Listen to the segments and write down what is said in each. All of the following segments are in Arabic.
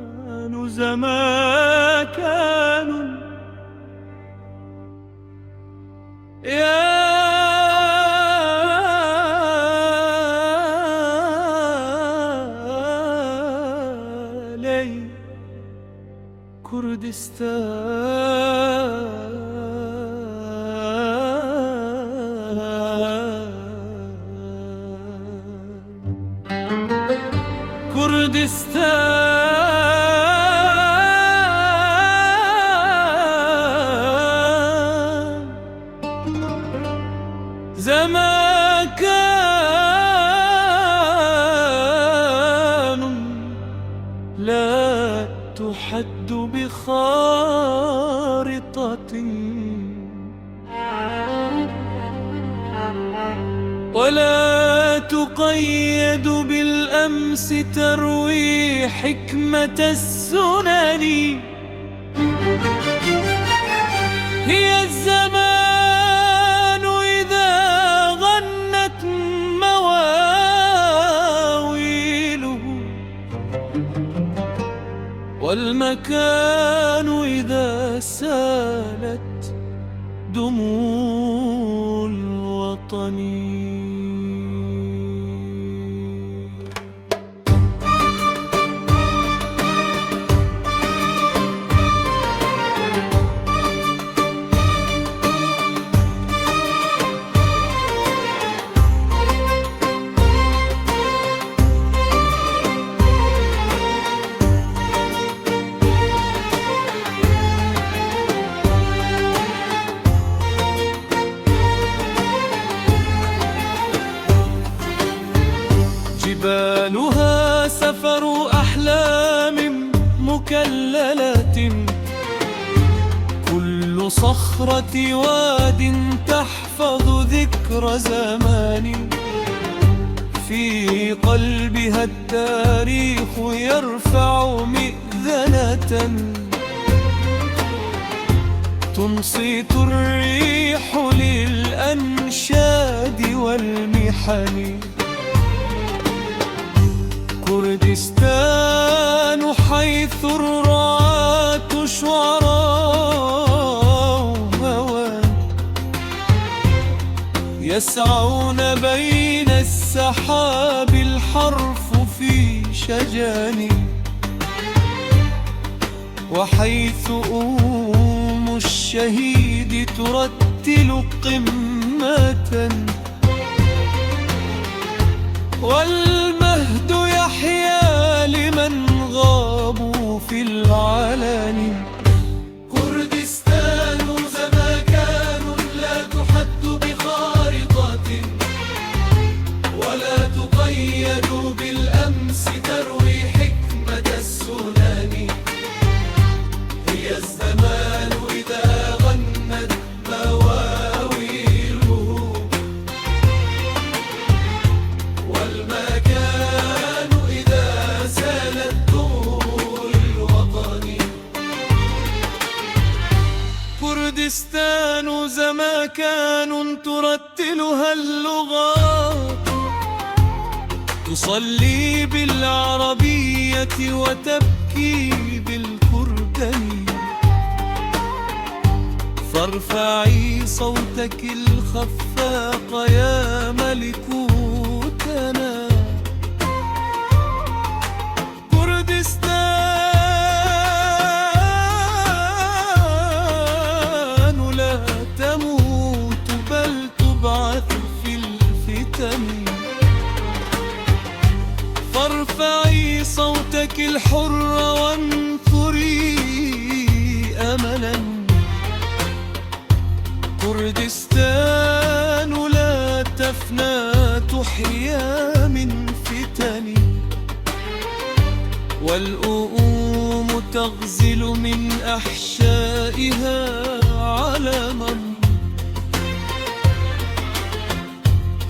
كردستان زمكان يا لي كردستان كردستان زمكان لا تحد بخارطة ولا تقيد بالأمس تروي حكمة السنن. هي الزمان إذا غنت مواويله، والمكان إذا سالت دموع الوطن. جبالها سفر أحلام مكللة، كل صخرة واد تحفظ ذكر زمان. في قلبها التاريخ يرفع مئذنة، تنصت الريح للأنشاد والمحن. كردستان حيث الرعاة شعراء هوى، يسعون بين السحاب الحرف في شجان. وحيث الشهيد ترتل قمة، والمهد يحيا لمن غابوا في العلن. كردستان زمكان لا تحد بخارطة ولا تقيد بالأمس تروي حكمة السنن. هي الزمان إذا غنت مواويله، والمكان إذا سالت دموع الوطن. كردستان زمكان ترتلها اللغات، تصلي بالعربية وتبكي بالكردن. فارفعي صوتك الخفاق يا ملكوتنا. كردستان لا تموت بل تبعث في الفتن. فارفعي صوتك الحر وانثري أملا. كردستان لا تفنى تحيا من فتن، والأؤوم تغزل من أحشائها علما،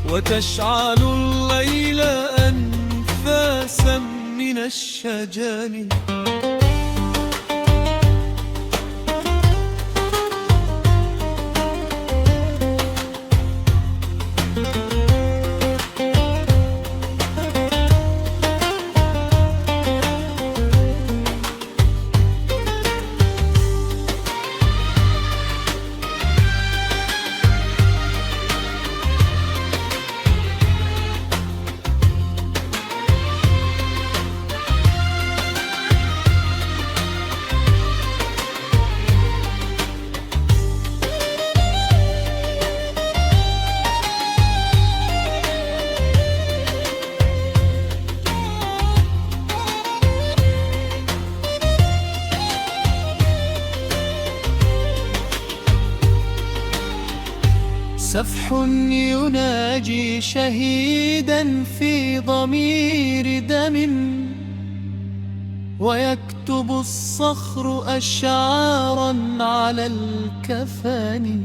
وتشعل الليل أنفاسا من الشجن. سفح يناجي شهيدا في ضمير دم، ويكتب الصخر أشعارا على الكفن.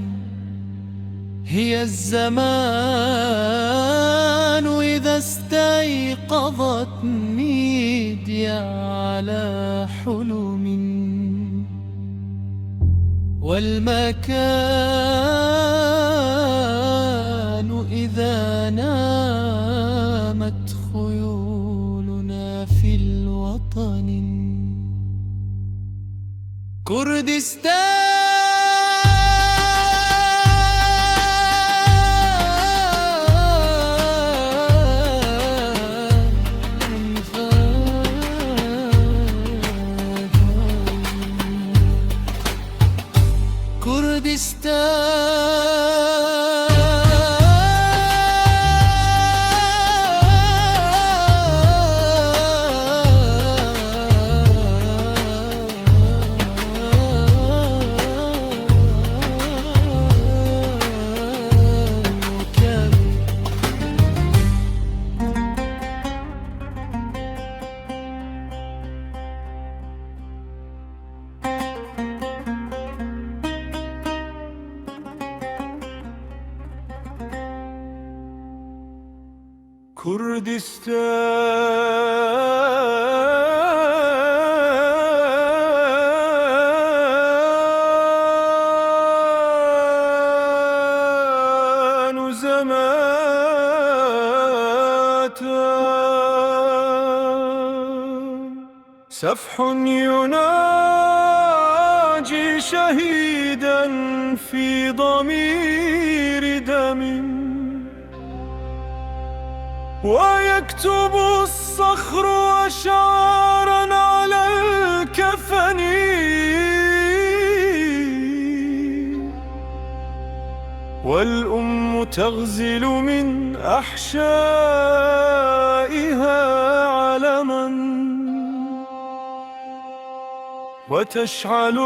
هي الزمان إذا استيقظت ميديا على حلم، والمكان إذا نامت خيولنا في الوطن. كردستان كردستان زماتان، سفح يناجي شهيدا في ضمير دم، ويكتب الصخر أشعارا على الكفن. والأم تغزل من أحشائها علما، وتشعل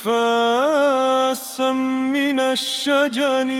أنفاسا من الشجن.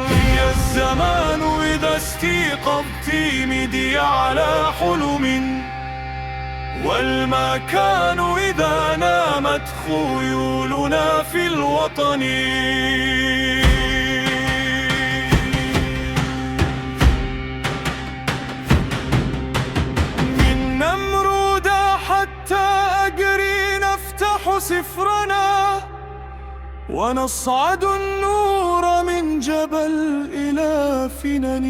هي الزمان إذا استيقظت مدي على حلم، والمكان إذا نامت خيولنا في الوطن. من نمرود حتى أجري نفتح سفرنا، ونصعد النور من جبل إلى فنن.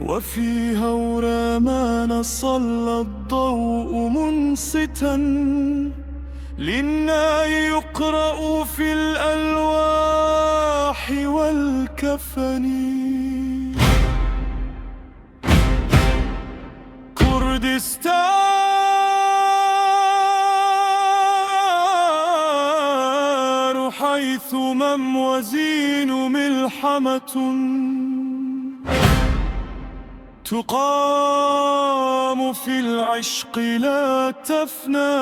وفي هورامان صلى الضوء منصتا، للناي يقرأ في الألواح والكفن. كردستان حيث موازين ملحمة، تقام في العشق لا تفنى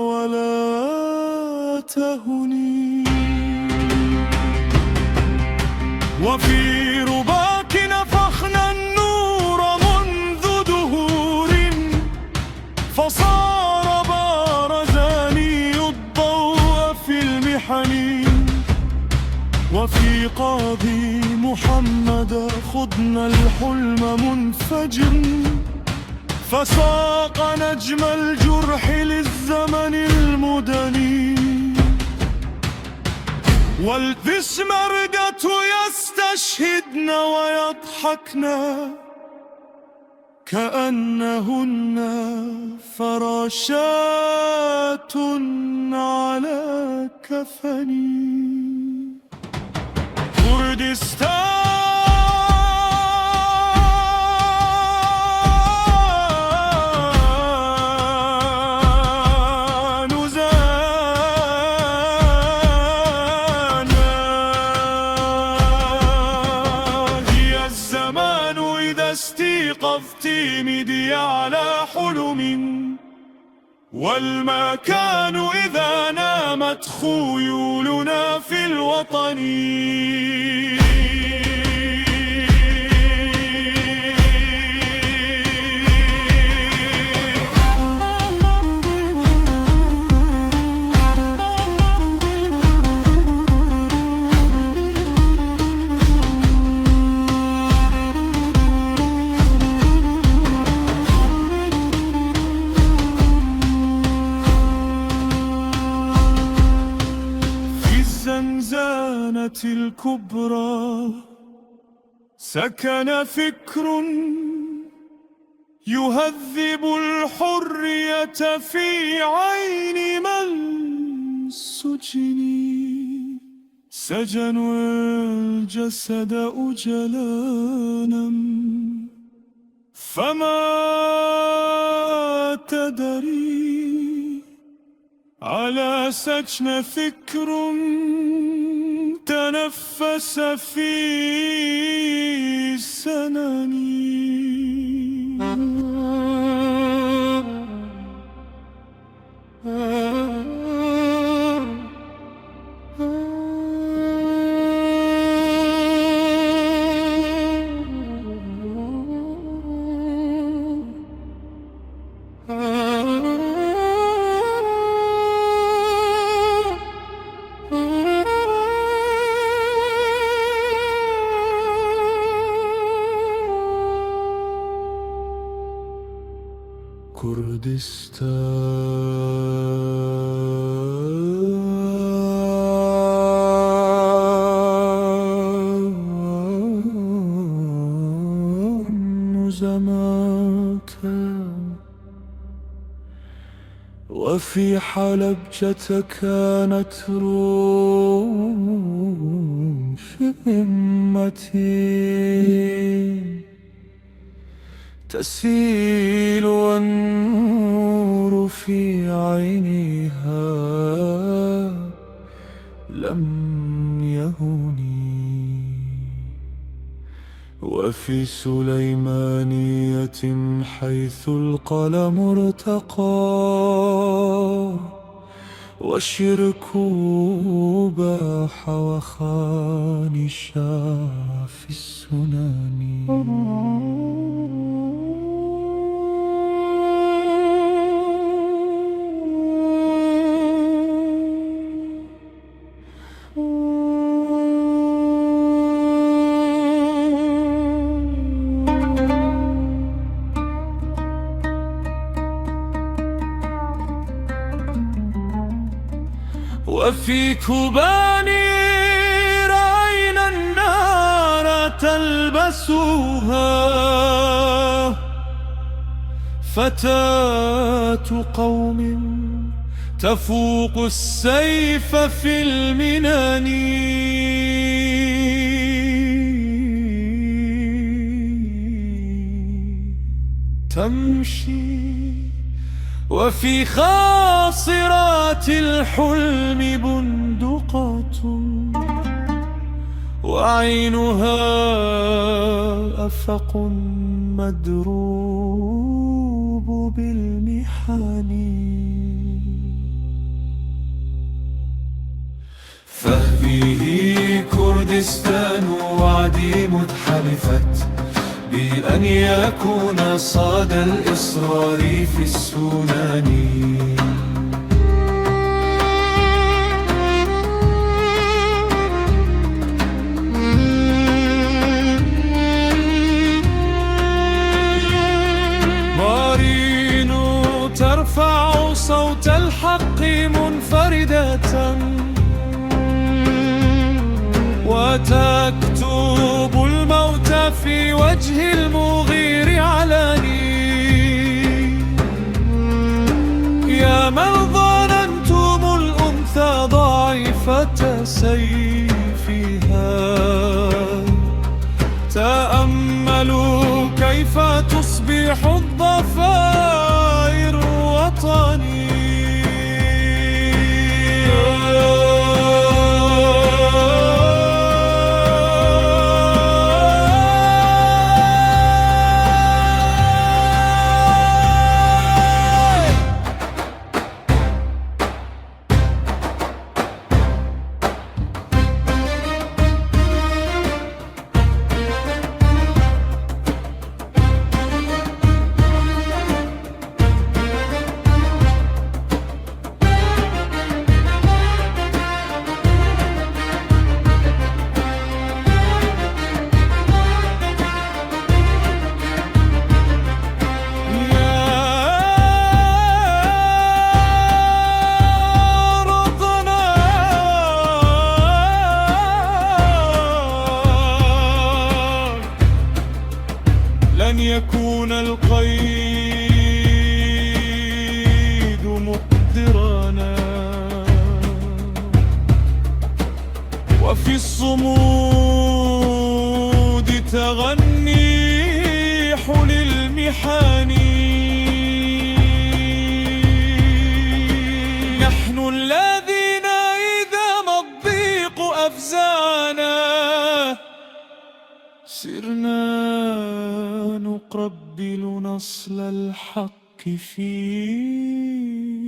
ولا تهني. وفي رباك نفخنا النور منذ دهور، الحلم منفجر، فساق نجم الجرح للزمن المدني. والبشمركة يستشهدن ويضحكن كأنهن فراشات على كفني. كردستان زانا، هي الزمان إذا استيقظت مدي على حلم، والمكان إذا نامت خيولنا في الوطن. الزنزانة الكبرى سكن فكر يهذب الحرية في عين من سجن. سجنوا الجسد أجلانا فما تدري على سجن فكر تنفس في سنني. كردستان زماك، وفي حلبجة كانت روم في همتي تسيل والنور في عينها لم يهني. وفي سليمانية حيث القلم ارتقى والشرك باح وخانشا في السنن. وفي كوباني رأينا النار تلبسها فتاة قوم تفوق السيف في المنن. تمشي وفي خاصرات الحلم بندقة وعينها أفق مدروب بالمحن. فهذه كردستان وعدي متحالفت بأن يكون صاد الإصرار في السنن. ترفع صوت الحق منفردة، وتكتب الموت في وجه المغير علني. يا من ظننتم الأنثى ضعيفة سيفها، تأملوا كيف تصبح الضفائر وطني. لن يكون القيد مقدرنا، وفي الصمود تغنيح للمحن. نحن الذين إذا ما الضيق أفزعنا، سرنا نقبل نصل الحق في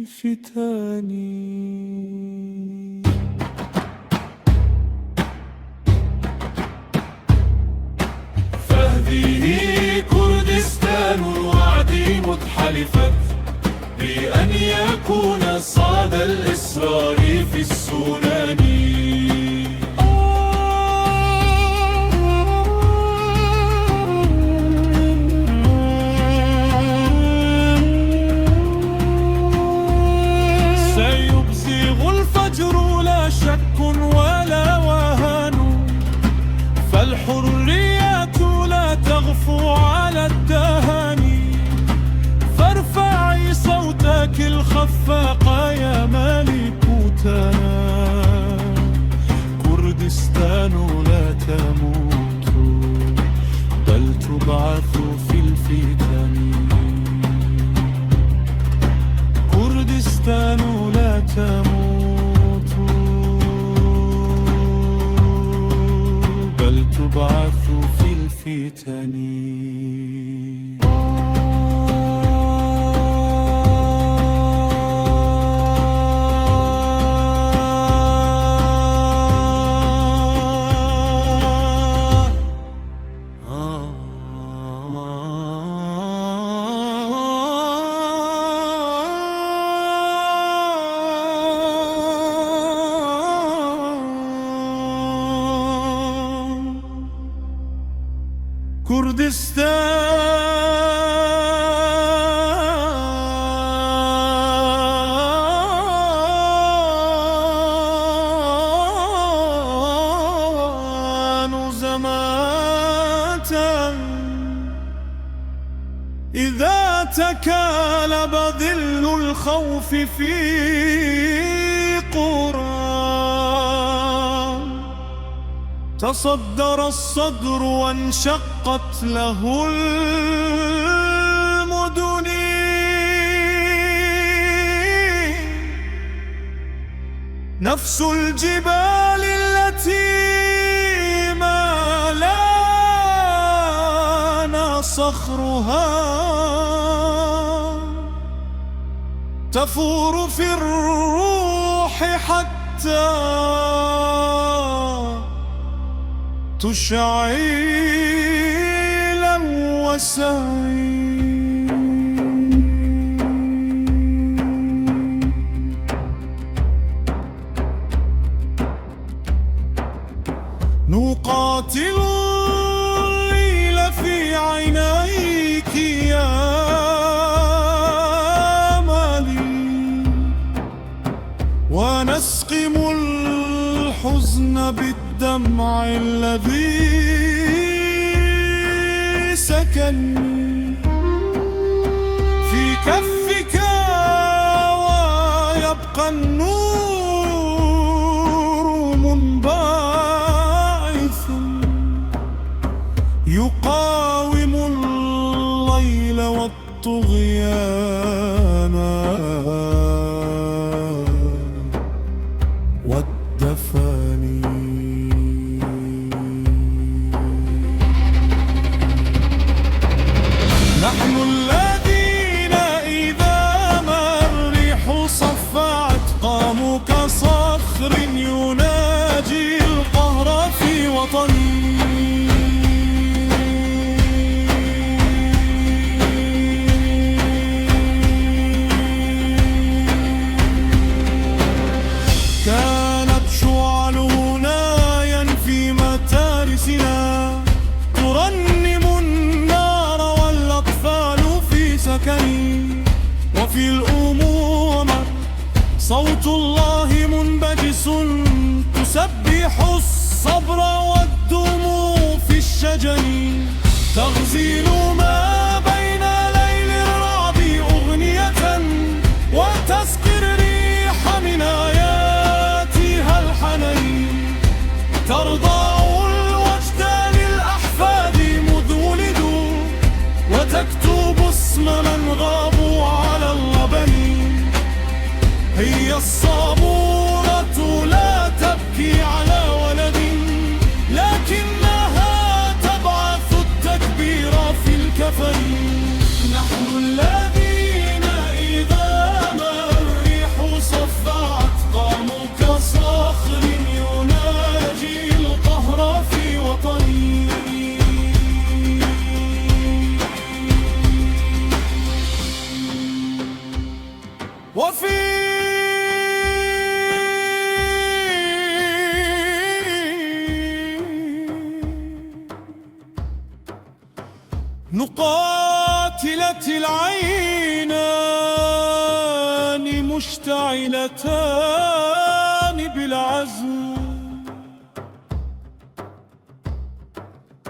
فتان. فهذه كردستان الوعد متحلفت بأن يكون صاد الإصرار في السنن. شك ولا وهن، فالحرية لا تغفو على الدهن. فارفعي صوتك الخفاق يا ملكوتنا، كردستان لا تموت بل تبعث في الفتن. كردستان لا تموت بل تبعث في الفتن. كردستان زمات إذا تكالب ظل الخوف في قرى، تصدر الصدر وانشقت له المدن. نفس الجبال التي ما لان صخرها تفور في الروح حتى تشعل وسعي. نقاتل الليل في عينيك يا تحرسن بالدمع الذي سكن في كفك ويبقى النور منبعث يقاوم الليل والطغيان والدفاني. نحن الذين إذا ما الريح صفعت قاموا كصخر يناجي القهر في وطني. كانت شعلنا ينفي متارسنا ترنم النار والأطفال في سكني. وفي الأمومة صوت الله منبجس تسبح الصبر والدموع في الشجن. تغزل ما بين ليل الرعد أغنية وتسقي الريح من آياتها الحنين. ترضع الوجد للأحفاد مذ ولدوا وتكتب اسم من غابوا على اللبن. هي الصبورة لا تبكي على ولد لكنها تبعث التكبير في الكفن. نحن الذين إذا ما الريح صفعت قاموا كصخر يناجي القهر في وطني. وفي نقاتلة العينان مشتعلتان بالعزم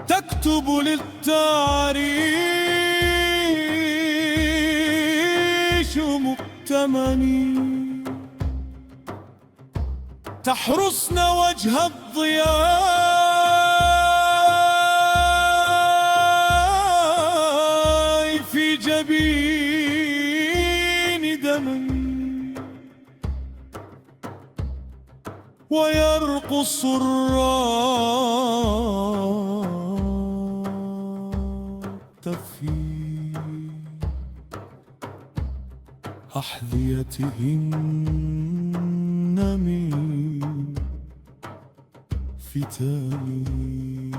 تكتب للتعريش مؤتمني. تحرسن وجه الضياء في جبين دمي ويرقص الرات في أحذيتهن من فتاني.